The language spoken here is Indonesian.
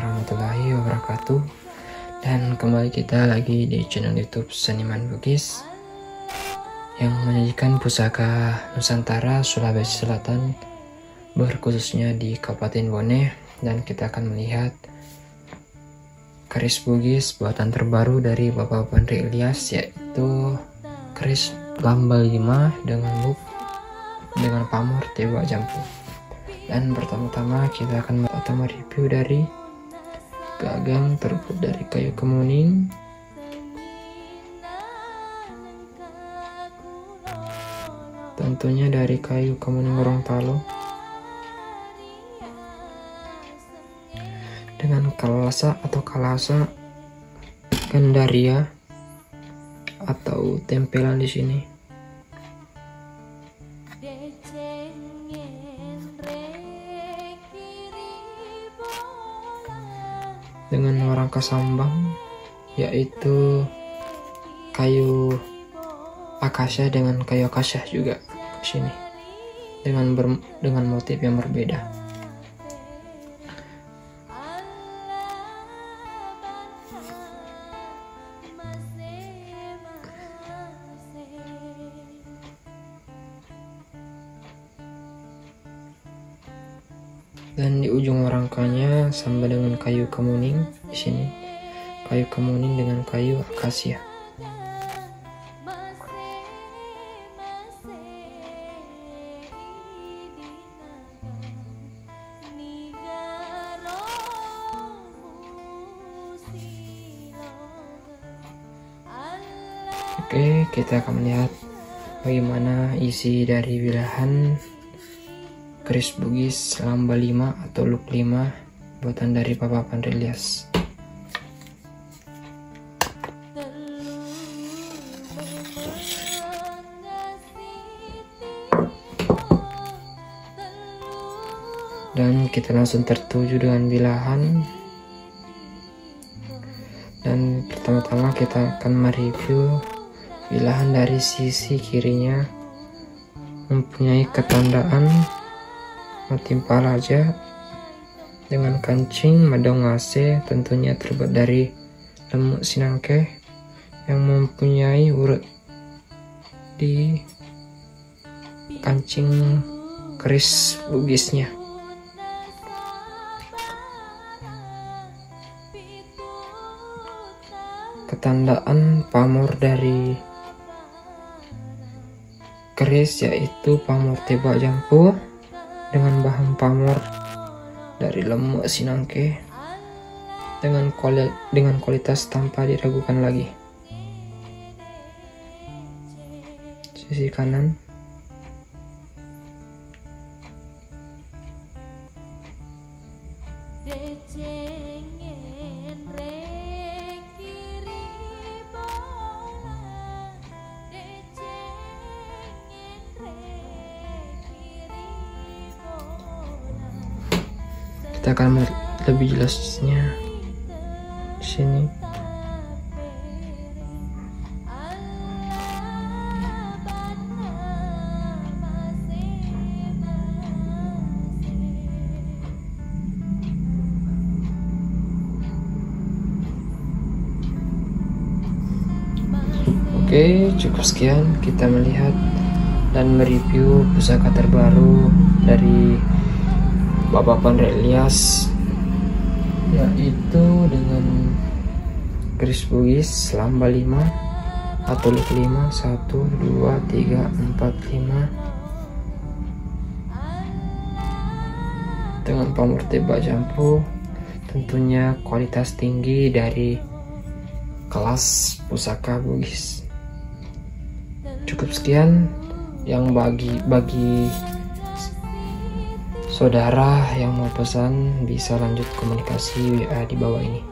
warahmatullahi wabarakatuh. Dan kembali kita lagi di channel YouTube Seniman Bugis yang menyajikan pusaka Nusantara Sulawesi Selatan, berkhususnya di Kabupaten Bone. Dan kita akan melihat keris Bugis buatan terbaru dari Bapak Pandri Ilyas, yaitu keris lamba 5 dengan loop dengan pamor tebak jampu. Dan pertama-tama kita akan review dari gagang terbuat dari kayu kemuning, tentunya dari kayu kemuning Gorontalo, dengan kalasa atau kalasa Gandaria atau tempelan di sini, dengan warangka sambang yaitu kayu akasya dengan kayu akasya juga di sini, dengan motif yang berbeda. Dan di ujung warangkanya sama dengan kayu kemuning di sini, kayu kemuning dengan kayu akasia. Oke, kita akan melihat bagaimana isi dari wilahan keris Bugis lamba 5 atau loop 5 buatan dari Bapak Pandri Ilyas. Dan kita langsung tertuju dengan wilahan. Dan pertama-tama kita akan mereview wilahan dari sisi kirinya, mempunyai ketandaan motif palaja dengan kancing madong AC, tentunya terbuat dari lemuk sinangke yang mempunyai urut di kancing keris Bugisnya. Ketandaan pamor dari keris yaitu pamor tebak jampu dengan bahan pamor dari lemuk sinangke dengan kualitas tanpa diragukan lagi. Sisi kanan, kita akan melihat lebih jelasnya di sini. Oke, cukup sekian kita melihat dan mereview pusaka terbaru dari Bapak Pandri Ilyas, yaitu dengan keris Bugis lamba 5 atau loop 5, 1, 2, 3, 4, 5 dengan pamor tebak jampu, tentunya kualitas tinggi dari kelas pusaka Bugis. Cukup sekian, yang bagi saudara yang mau pesan bisa lanjut komunikasi WA di bawah ini.